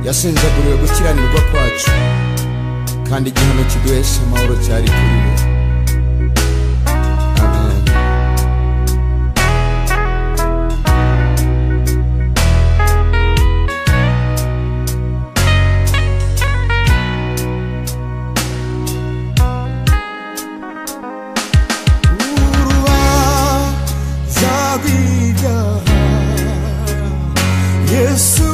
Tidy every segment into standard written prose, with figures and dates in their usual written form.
yashenjaguriwe gukiranirwa kwacu kandi igihano kiduhesha amahoro cyari kuri we. Amen. Yesu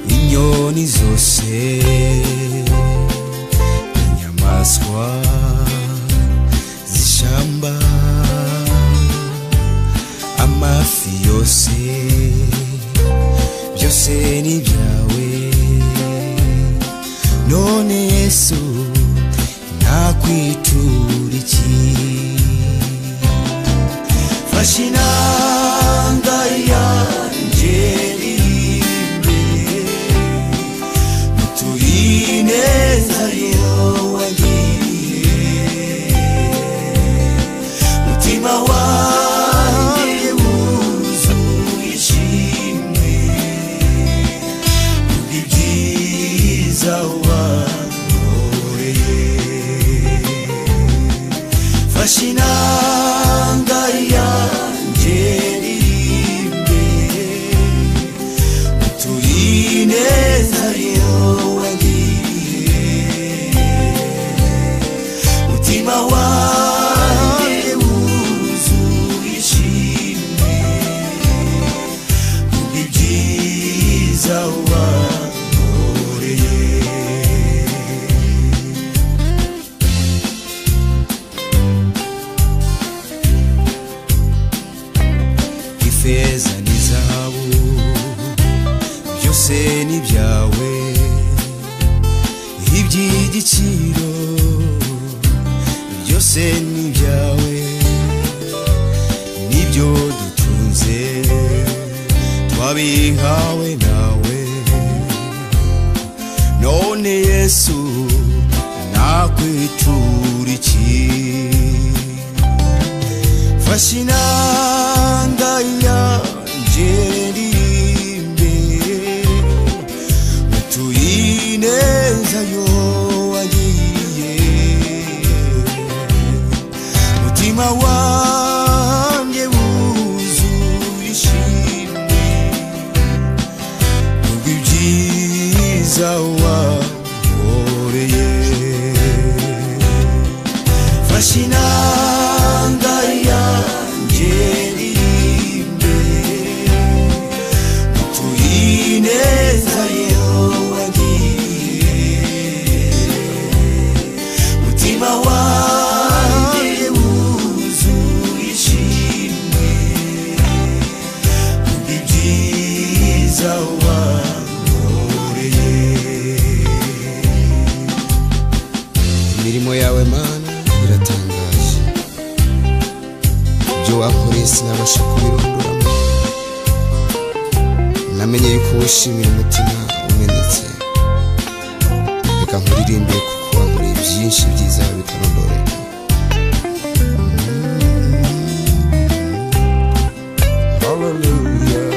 inyoni zose inyamaswa zishamba amafi yose byose ni byawe none Yesu nakwitura iki fashinanga yanje neza yo wangiriye mutima wanjye wuzuye ishimwe kubw'ibyiza wankoreye fasha inanga yanjye ndirimbe mutuye neza yo wanjye wuzuye ishimwe ifeza n'izahabu byose ni byawe, iby'igiciro byose ni byawe, nibyo dutunze twabihawe nawe. None Yesu nakwitura iki? Fasha inanga yanje ndirimbe, utuye ineza yo wagiye. Mutima wanjye wuzuye ishimwe kubw'ibyiza wankoreye. Fasha inanga yanje ndirimbe, utuye ineza yo wagiye. Mutima wanjye wuzuye ishimwe kubw'ibyiza wankoreye. Imirimo yawe Mana iratangaje, ibyo wakoreye sinabasha kubirondoramo. Namenye yuko wishimira umutima umenetse, reka nkuririmbe kuko wankoreye byinshi byiza bitarondoreka. Hallelujah.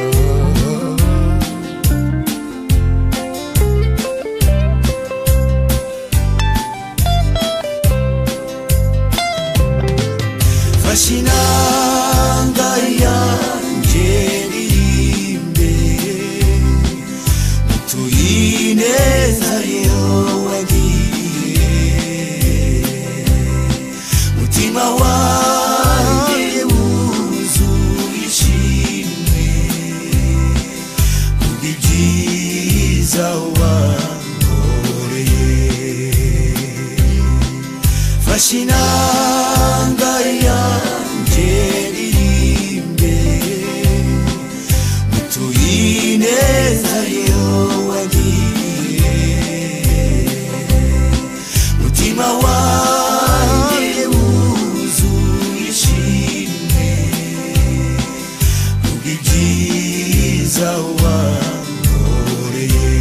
Fasha inanga yanje ndirimbe, utuye ineza yo wagiye. Mutima wanjye wuzuye ishimwe kubw'ibyiza wankoreye. Fasha inanga yanje ndirimbe, utuye ineza yo wagiye. Mutima wanjye wuzuye ishimwe kubw'ibyiza wankoreye.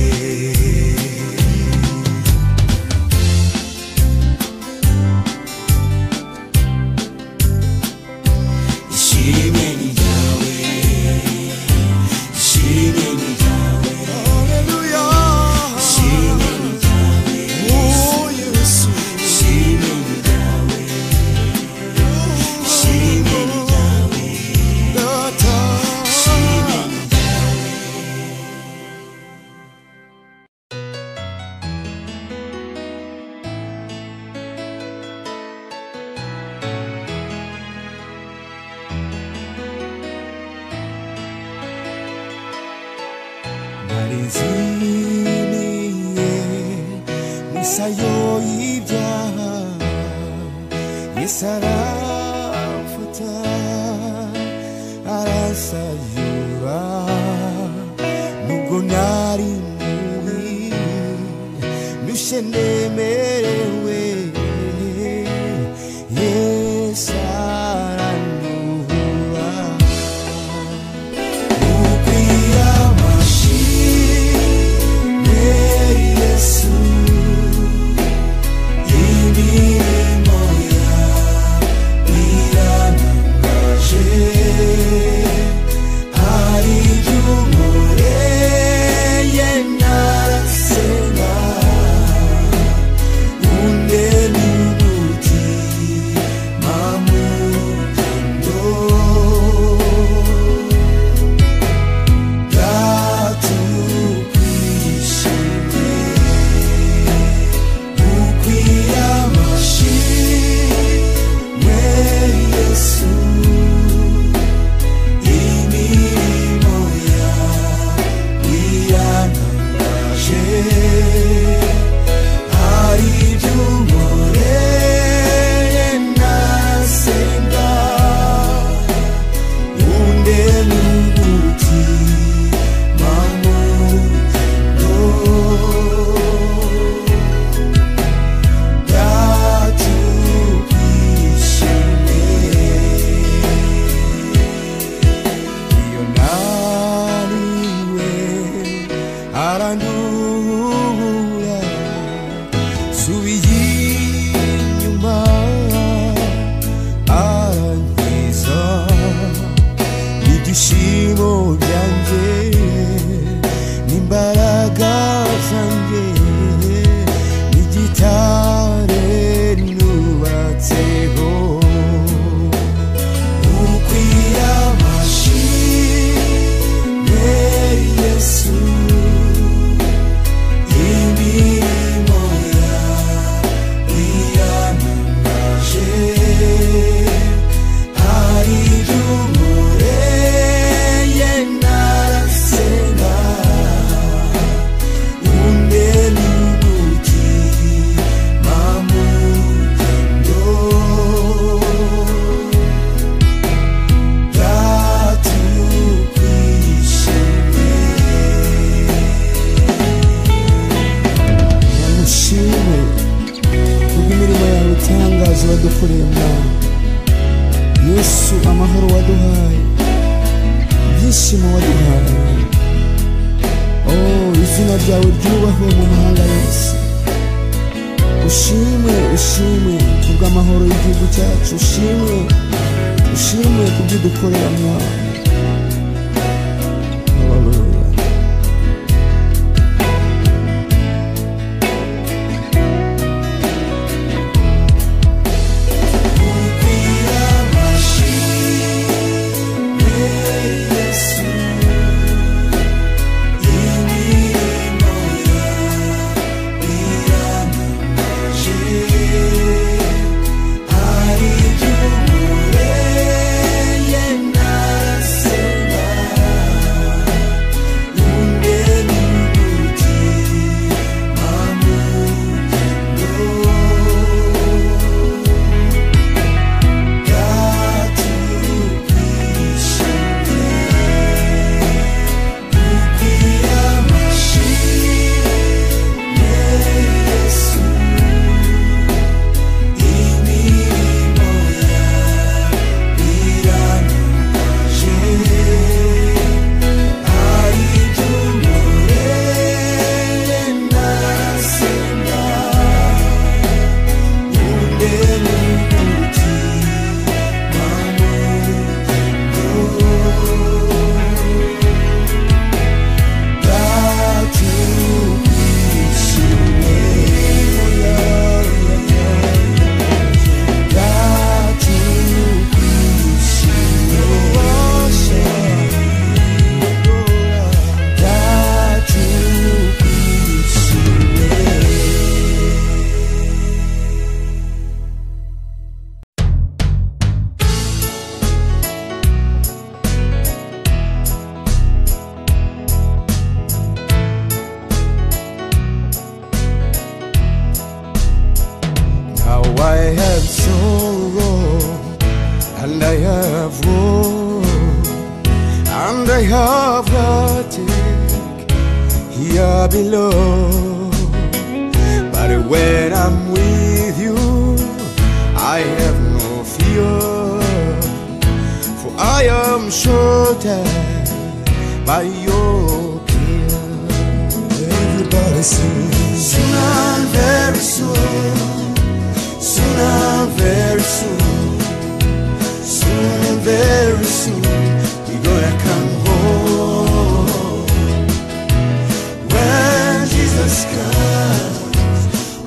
Ishimwe ni ryawe, ishimwe ni ryawe. Hallelujah. Ishimwe ni ryawe, oh Yesu. Ishimwe ni ryawe, ishimwe ni ryawe, Data. Ishimwe ni ryawe. Nariziniye misayo y'ibyaha, Yesu aramfuta arasayura. Nubwo nari mubi ndushye ndemerewe, Yesu aranduhura. Ukwiye amashimwe Yesu, imirimo yawe irantangaje. Hari ibyo unkoreye ntarasenga, ibyishimo byanjye n'imbaraga zanjye n'igitare nubatseho ukwira amashimwe Yesu imirimo yawe iramamaje hari iby'umureye narasenga undeba umutima mu rugendo bwatukwishimye namushime kubw'imirimo yawe itangaje wadukoreye mwana Yesu amahoro waduhaye ibyishimo waduhaye izina ryawe ryubahwe mu mahanga yose ushimwe ushimwe kubw'amahoro y'igihugu cyacu ushimwe ushimwe kubyo dukorera mwana haleluya I have sorrow and I have woe and I have heartache here below, but when I'm with you I have no fear, for I am sheltered by your care. Everybody sing. Soon and very soon, soon and very soon, soon and very soon, we're gonna come home. When Jesus comes,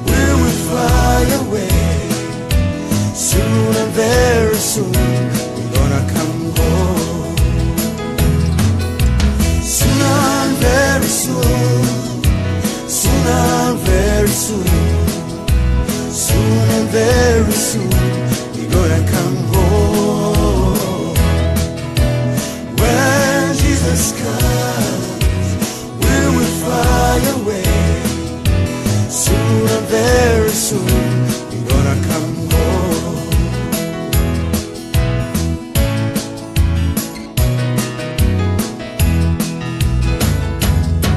we will fly away. Soon and very soon, we're gonna come home. Soon and very soon, soon and very soon, soon and very soon, we're gonna come home. When Jesus comes, we will fly away. Soon and very soon, we're gonna come home.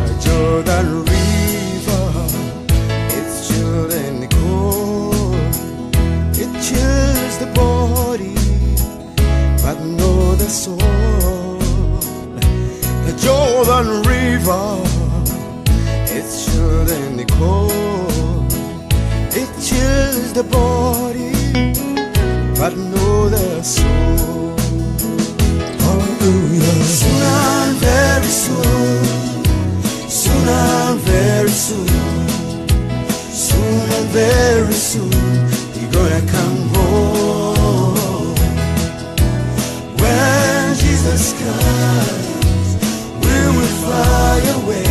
The Jordan River, it's chilled and cold. It chills the body, but not the soul. The Jordan River, it's chilled and cold. It chills the body, but not the soul. Hallelujah. Jesus comes, we will fly away.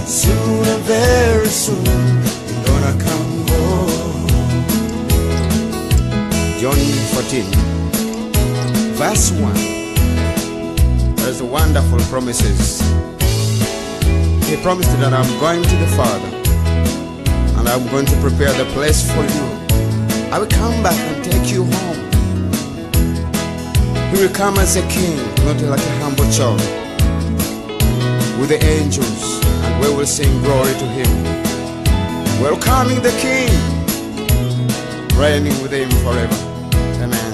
Soon and very soon, we're gonna come home. John 14, verse 1. There's wonderful promises. He promised that I'm going to the Father, and I'm going to prepare the place for you. I will come back and take you home. He will come as a king, not like a humble child, with the angels, and we will sing glory to him. Welcoming the king, reigning with him forever. Amen.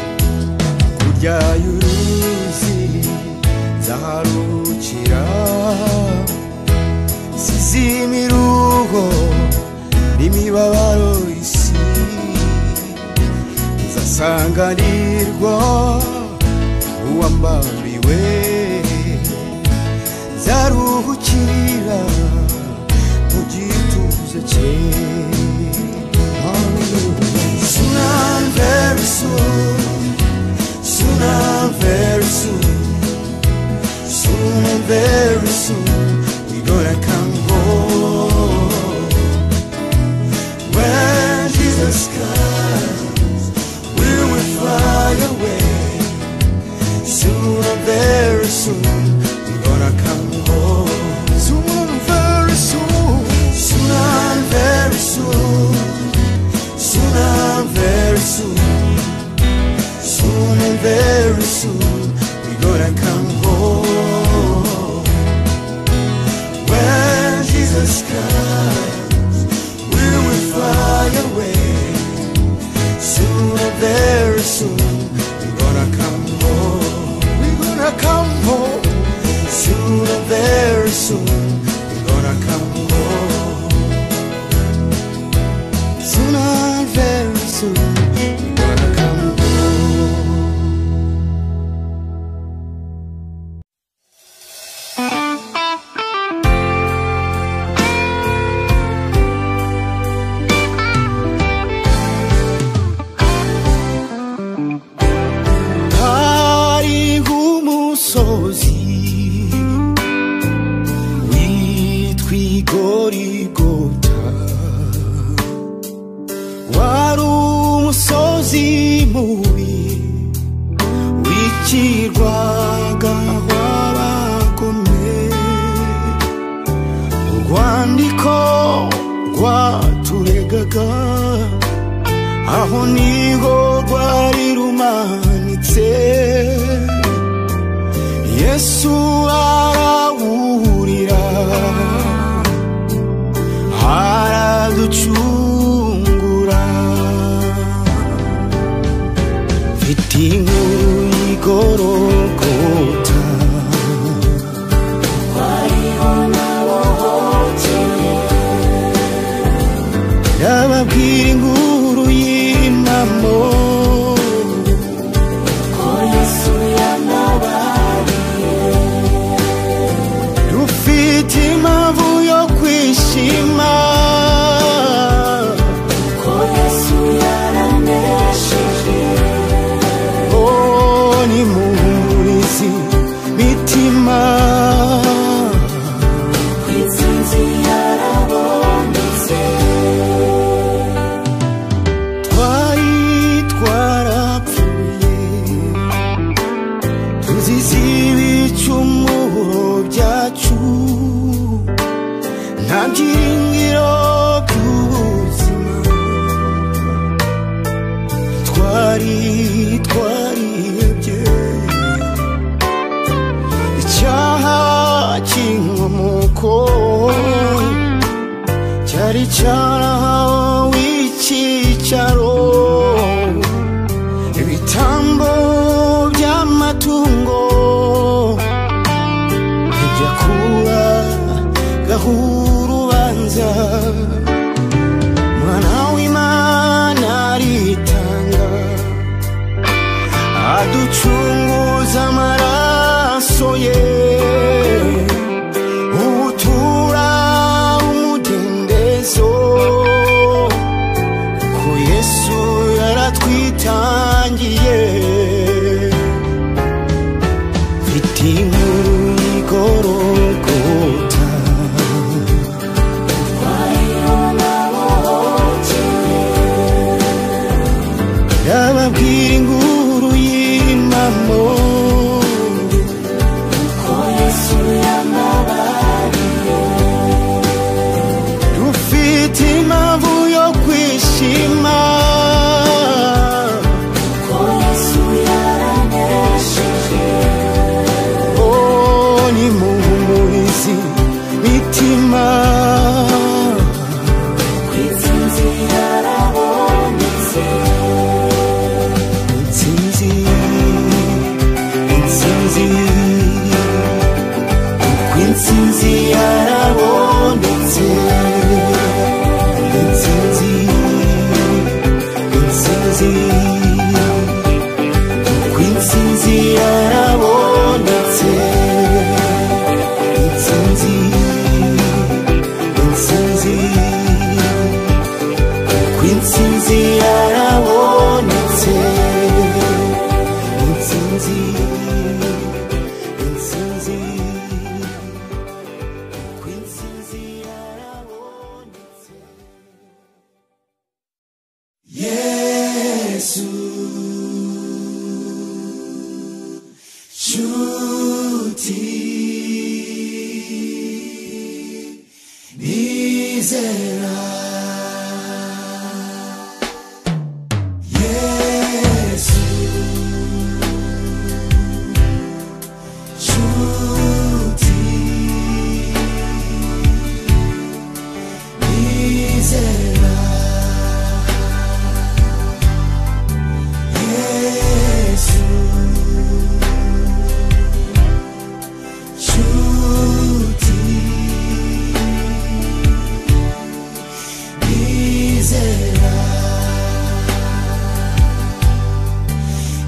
Kurya y'uruzi nzaharukira, sizi imiruho n'imibabaro isi, nzasanganirwa uwambambiwe, nzaruhukira mu gituza cye. Soon and very soon, soon and very soon, soon and very soon, we're gonna come home. When Jesus comes, we will fly away. Soon and very soon, we're gonna come home. Soon and very soon, soon and very soon, soon and very soon, soon and very soon, we're gonna come home. When Jesus comes, we will fly away. Soon and very soon, we're gonna come home. We're gonna come home. Soon and very soon, we're gonna come home. Soon and very soon, we're gonna come home. Hariho umusozi witwa Igorigota, wari umusozi mubi wicirwaga w'abagome. Urwandiko rwaturegaga aho niho rwari rumanitse. Yesu arawurira araducungura. Mfite inkuru y'Igorogota, wariho nabohokeye. Ndababwira inkuru y'impamo ko Yesu yamubariye. Dufite impamvu yo kwishima ko Yesu yaranesheje. Oh, nimurizi mitima, kwitsinzi yarabonetse. Twari twarapfuye tuzize ibicumuro byacu, nta byiringiro by'ubuzima. Twarihebye, icyaha cy'inkomoko cyari cyarahawe icyicaro. Ibitambo by'amatungo bijya kura gahurubanza. Mwana w'Imana aritanga aducunguza amaraso ye. Ubutura umudendezo ko Yesu yaratwitangiye. intsinzi yarabonetse, intsinzi, intsinzi, intsinzi yarabonetse, intsinzi, intsinzi, intsinzi yarabonetse. Yesu nshuti nizera, Yesu nshuti nizera, Yesu nshuti nizera,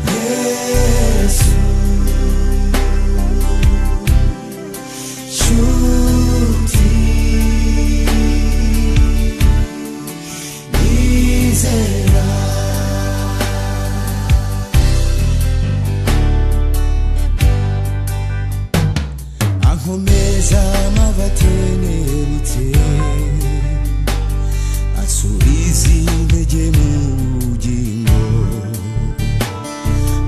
Yesu nshuti nizera. Ankomeza amabatenebutse, asubiza intege mu bugingo,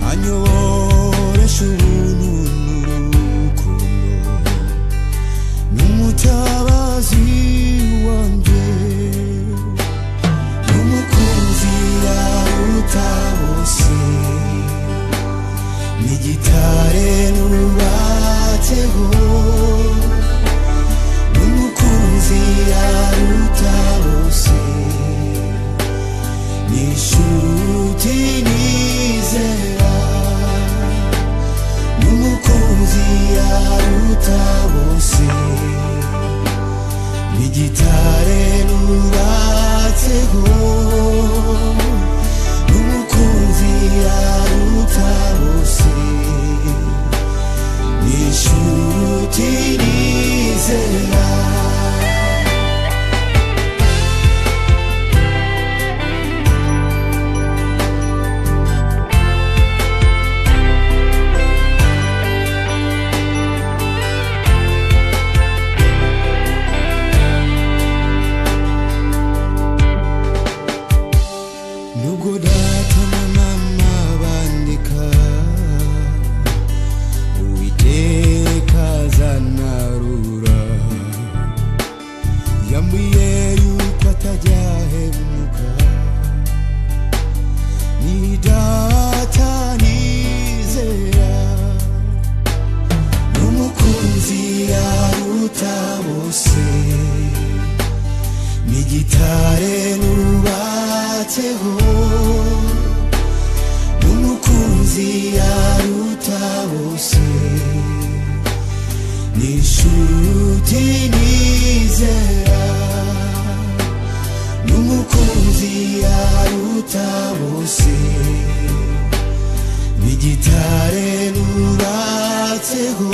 anyoboresha ubuntu n'urukundo, n'umutabazi wanjye, n'umukunzi yaruta bose, n'igitare nubatseho, n'umukunzi yaruta bose, n'inshuti nizera, n'umukunzi yaruta bose, n'igitare nubatseho, n'umukunzi yaruta bose, n'inshuti nizera. Nubwo data na mama bandika, Uwiteka azanarura, yambwiye yuko atajya ahemuka, ni data nizera, n'umukunzi yaruta bose, n'igitare nubatseho, n'umukunzi yaruta bose, n'inshuti nizera, n'umukunzi yaruta bose, n'igitare nubatseho,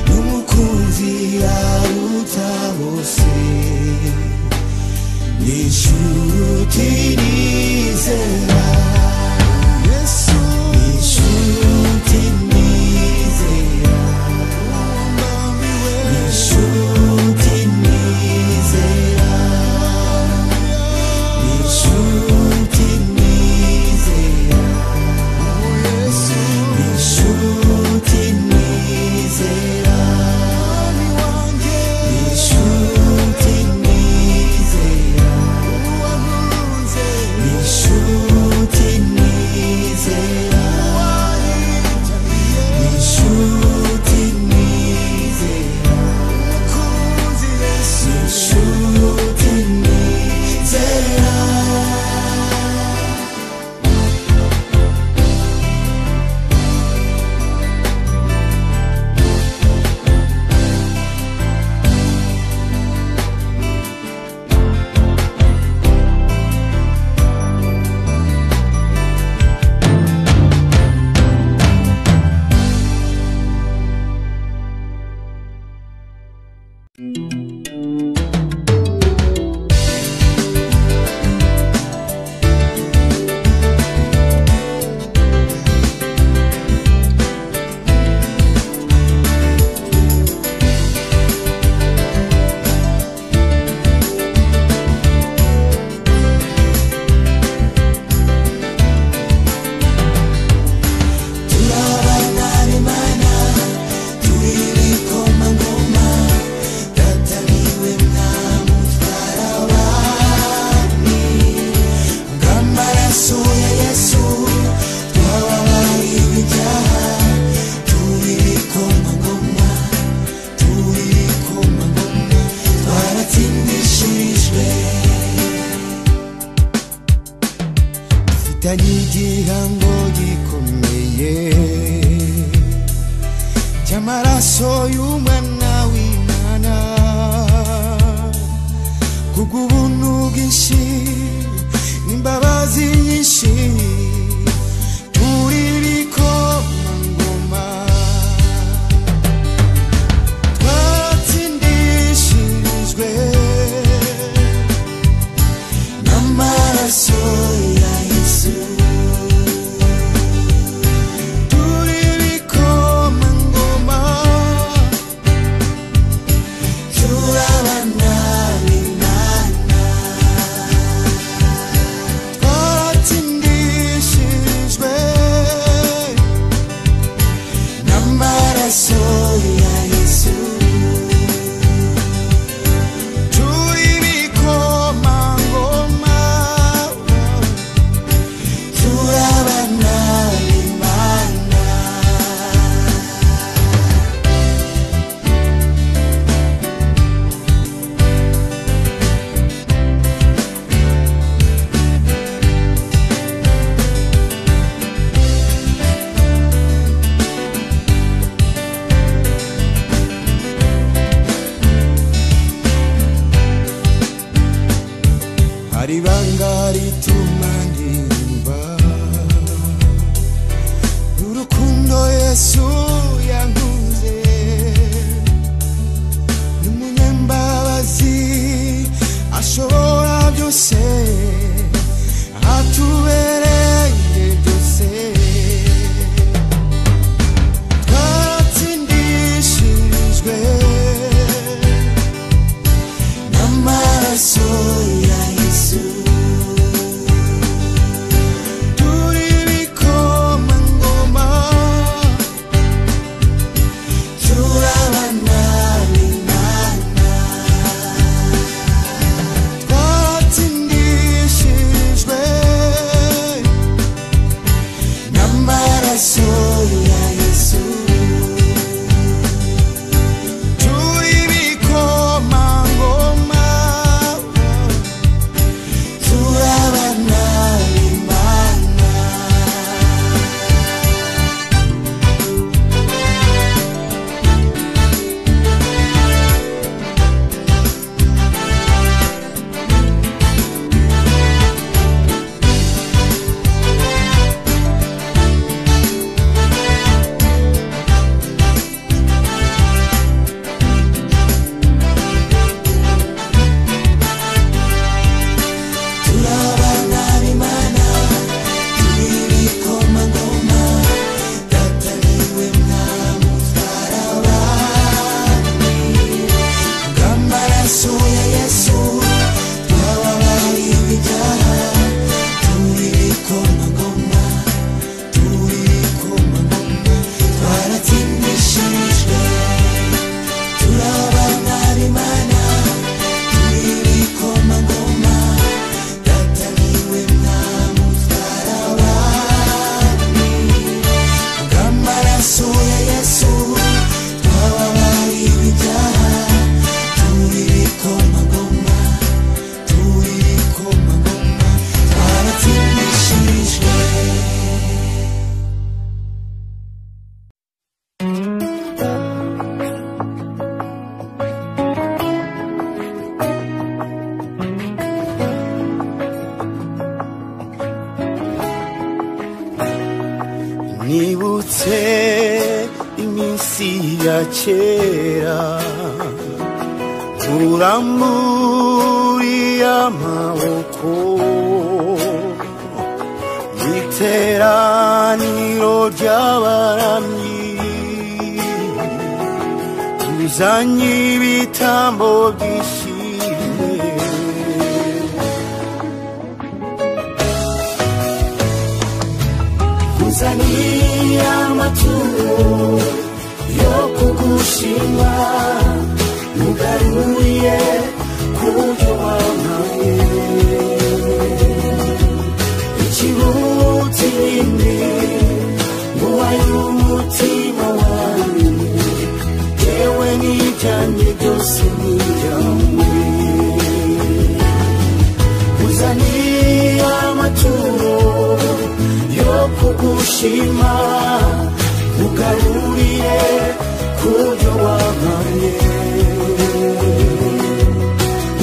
n'umukunzi yaruta bose, n'inshuti nizera. Yesu n'inshuti nizera, n'inshuti nizera, n'inshuti nizera, n'inshuti nizera, n'inshuti nizera, n'inshuti byinshi turi ibikomangoma twatsindishirijwe n'amaraso ya Yesu turi ibikomangoma turabana n'Imana twatsindishijwe n'amaraso ya Yesu turi ibikomangoma turabana n'Imana. Hari ibanga rituma ndirimba urukundo Yesu yankunze n'umunyambabazi ashobora byose atubereye byose twatsindishirijwe n'amaraso ya Yesu turi ibikomangoma turabana n'Imana twatsindishirijwe n'amaraso ya Yesu turi ibikomangoma turabana n'Imana. Turabana n'Imana turi ibikomangoma data niwe mwami utwara abami bw'amaraso ya Yesu twababariwe ibyaha turi ibikomangoma twaratsindishirijwe turabana n'Imana turi ibikomangoma data niwe mwami utwara abami bw'amaraso ya Yesu twababariwe ibyaha turi ibikomangoma twaratsindishirijwe. Nibutse iminsi ya kera uramburiye amaboko iteraniro ry'abaramyi tuzanye ibitambo by'ishimwe tuzanye amaturo yo kugushima mugaruye kubyo wampaye ikiruta ibindi nguhaye umutima wanjye yewe n'ibyanjye byose n'ibyawe uzanye amaturo yo kugushima mugaruriye kubyo wampaye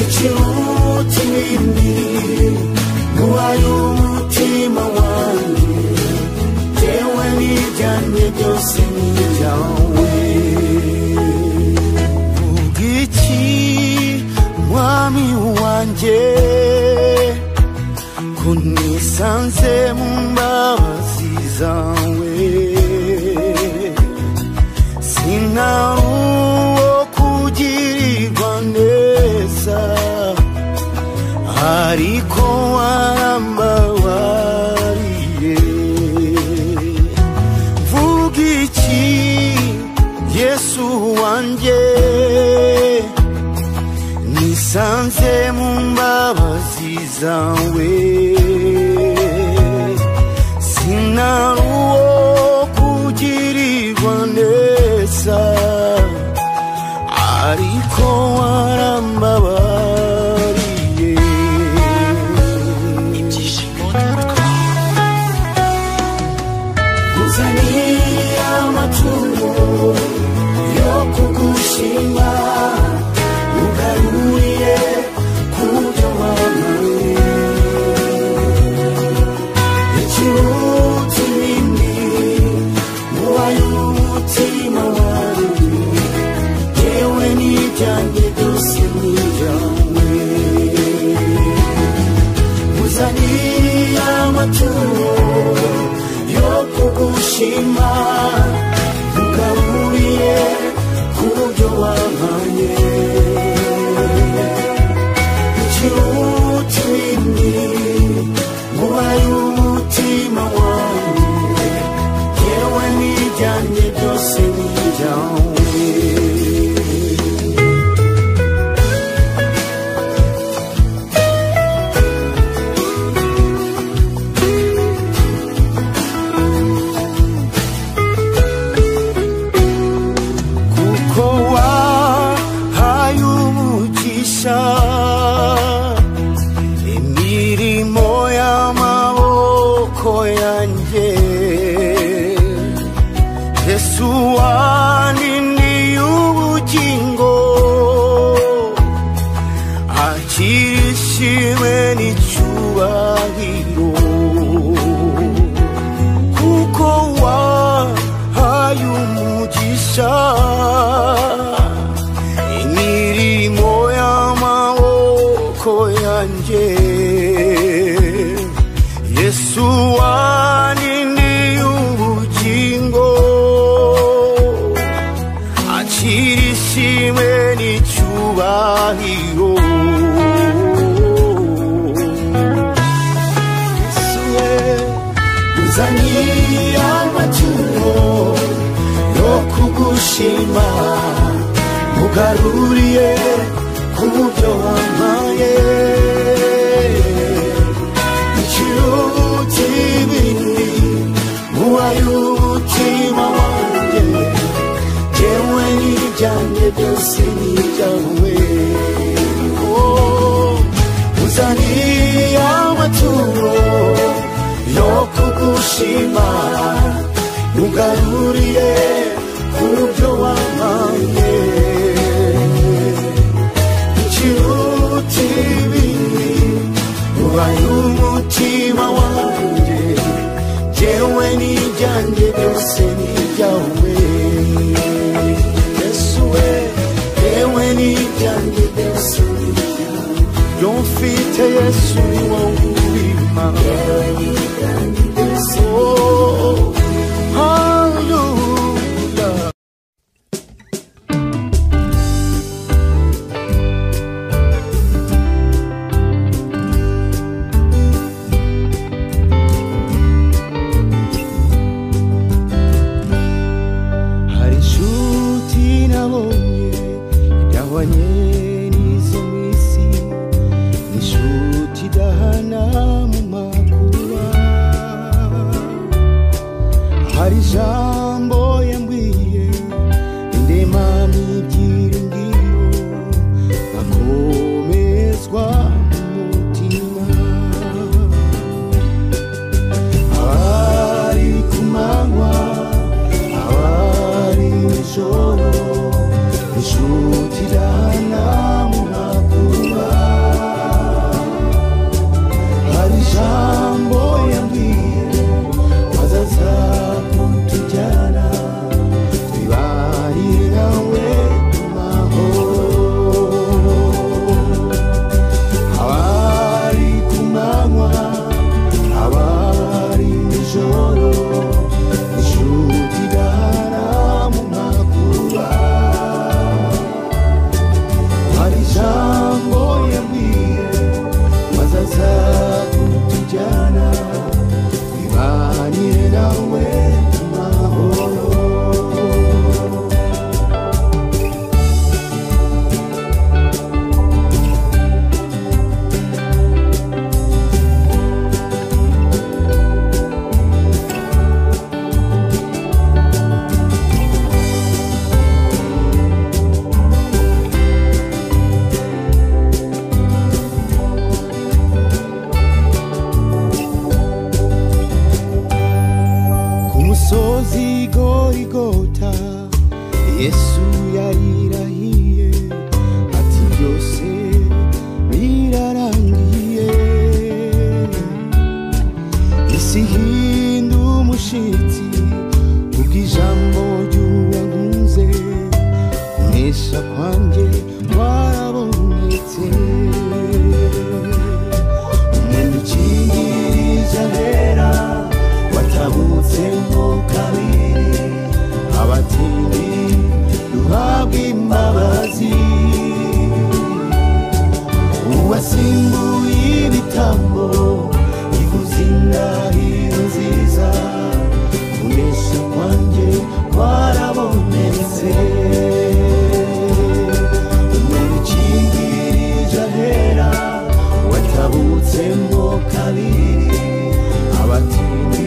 ikiruta ibindi nguhaye umutima n'ibyawe. Vuga iki mwami wanjye ko nisanze mu mbabazi zawe, sinari uwo kugirirwa neza ariko warambabariye. Vuga iki Yesu wanjye nisanze mu mbabazi zawe, sinari uwo kugirirwa neza ariko warambabariye. Uzaniye amaturo yo kugushima, ugaruriye kubyo wampaye, ikiruta ibindi mubaye umutima wanjye, yewe n'ibyanjye byose n'ibyawe. Uzaniye amaturo yo kugushima, ugaruriye kubyo wampaye, ikiruta ibindi mubaye umutima wanjye, yewe n'ibyanjye byose n'ibyawe. Imirimo y'amaboko yanjye, Yesu wandindiye ubugingo, akira ishimwe n'icyubahiro, kuko wahaye umugisha imirimo y'amaboko yanjye. Yesu wandindiye ubugingo, akira ishimwe n'icyubahiro, Yesu we uzaniye amaturo yo kugushima, ugaruriye kubyo wampaye, ikiruta ibindi mubaye umutima wanjye, yewe n'ibyanjye byose n'ibyawe. Uzaniye amaturo yo kugushima, ugaruriye kubyo wampaye, ikiruta ibindi mubaye umutima wanjye, yewe n'ibyanjye byose n'ibyawe. Yesu we yewe n'ibyanjye byose n'ibyawe. Iyo mfite Yesu ni wowe ubimpa. Hallelujah. Hari inshuti nabonye idahwanye n'izo mu isi, inshuti idahana mu makuba. Hari ijambo yambwiye indemamo ibyiringiro, ngakomezwa mu mutima. Abari ku manywa, abari nijoro, inshuti idahana mu makuba. Hari ijambo yambwiye wazaza kutujyana musozi Golgota Yesu yarirahiye ati byose birarangiye isi hinda umushitsi ubw'ijambo ry'uwankunze kunesha kwanjye warabonetse umwenda ukingirije ahera watabutsemo kabiri abatindi duhabwa imbabazi uwasimbuye ibitambo ivuza indahiro nziza kunesha kwanjye kwarabonetse umwenda ukingirije ahera watabutsemo kabiri abatindi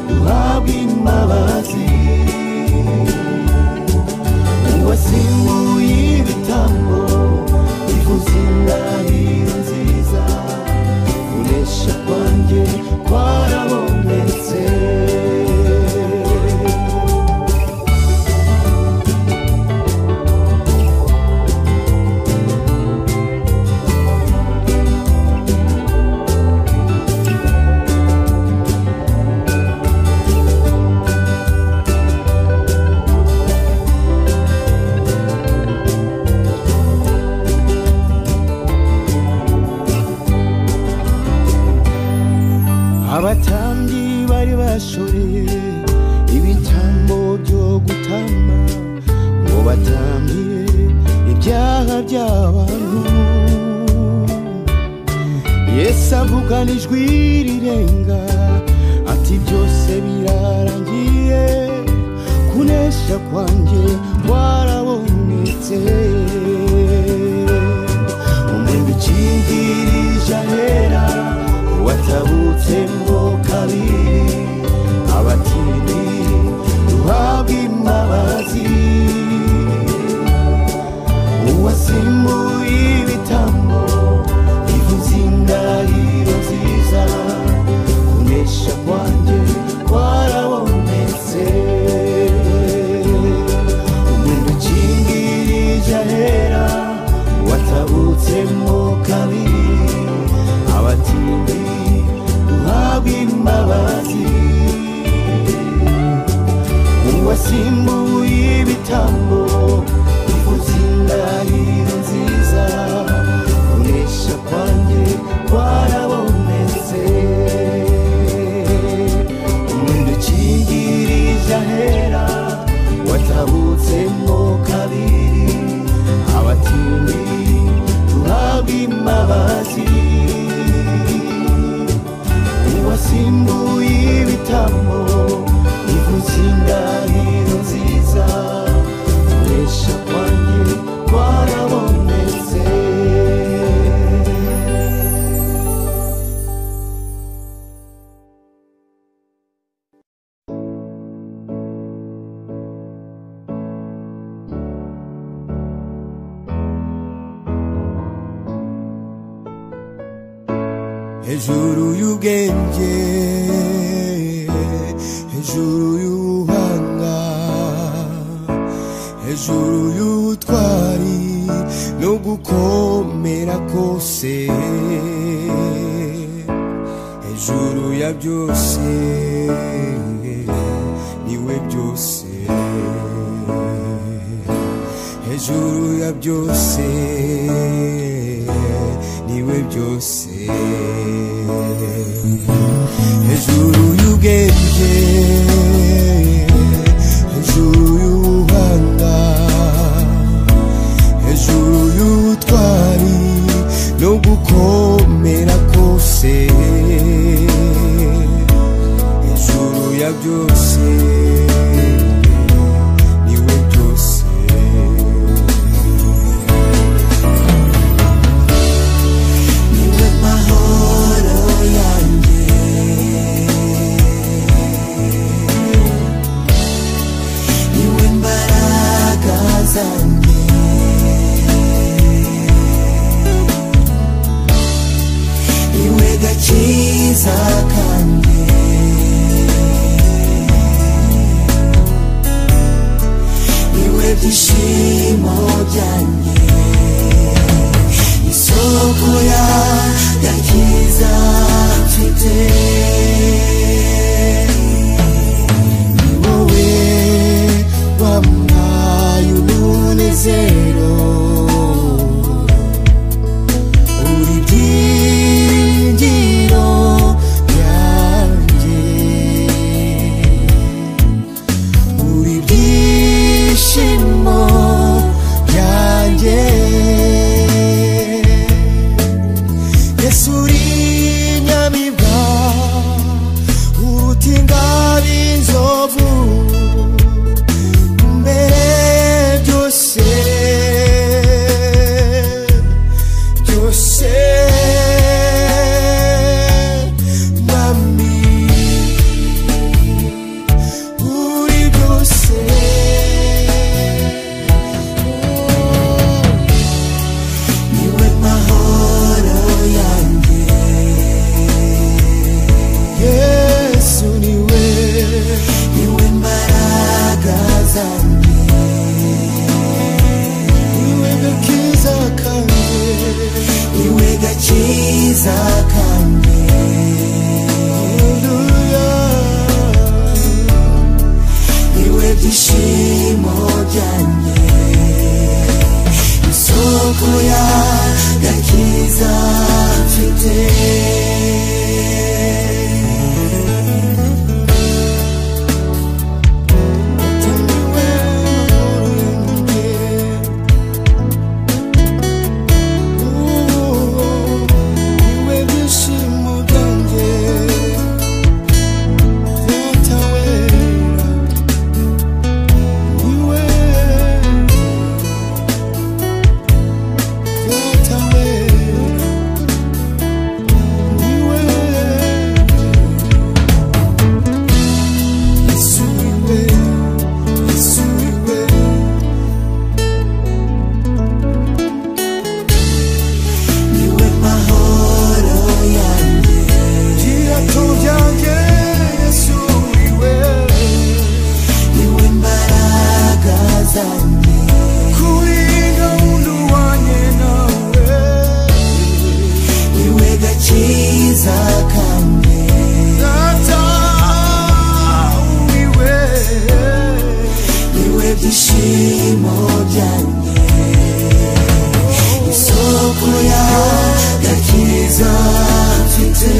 duhabwa imbabazi uwasimbuye ibitambo ivuza indahiro nziza kunesha kwanjye kwarabonetse abatambyi bari bashoreye ibitambo byo gutama ngo batambire ibyaha by'abantu Yesu avugana ijwi rirenga ati byose birarangiye kunesha kwanjye kwarabonetse umwenda ukingirije ahera watabutsemo kabiri abatindi duhabwa imbabazi uwasimbuye ibitambo ivuza indahiro nziza kunesha kwanjye kwarabonetse umwenda ukingirije ahera watabutsemo kabiri abatindi duhabwa imbabazi uwasimbuye ibitambo ivuza indahiro nziza kunesha kwanjye kwarabonetse umwenda ukingirije ahera watabutsemo kabiri abatindi duhabwa imbabazi uwasimbuye ibitambo ivuza indahiro nziza kunesha kwanjye kwarabonetse hejuru y'ubwenge hejuru y'ubuhanga hejuru y'ubutwari no gukomera kose hejuru ya byose niwe byose hejuru ya byose niwe byose hejuru y'ubwenge hejuru y'ubuhanga hejuru y'ubutwari no gukomera kose hejuru ya byose niwe byose niwe mahoro yanjye niwe mbaraga zanjye niwe gakiza kanjye byishimo byanjye, isoko y'agakiza mfite. Ni wowe wampaye umunezero, uri byiringiro byanjye, uri byishimo byanjye. Yesu uri nyamibwa uruta ingabo inzovu, mbere byose byose mwami uri byose. Niwe mahoro yanjye, Yesu niwe mbaraga zanjye, niwe gakiza kanjye, niwe gakiza kanjye. Hallelujah. Niwe byishimo byanjye, isoko y'agakiza mfite. Ibyishimo byanjye, isoko y'agakiza mfite.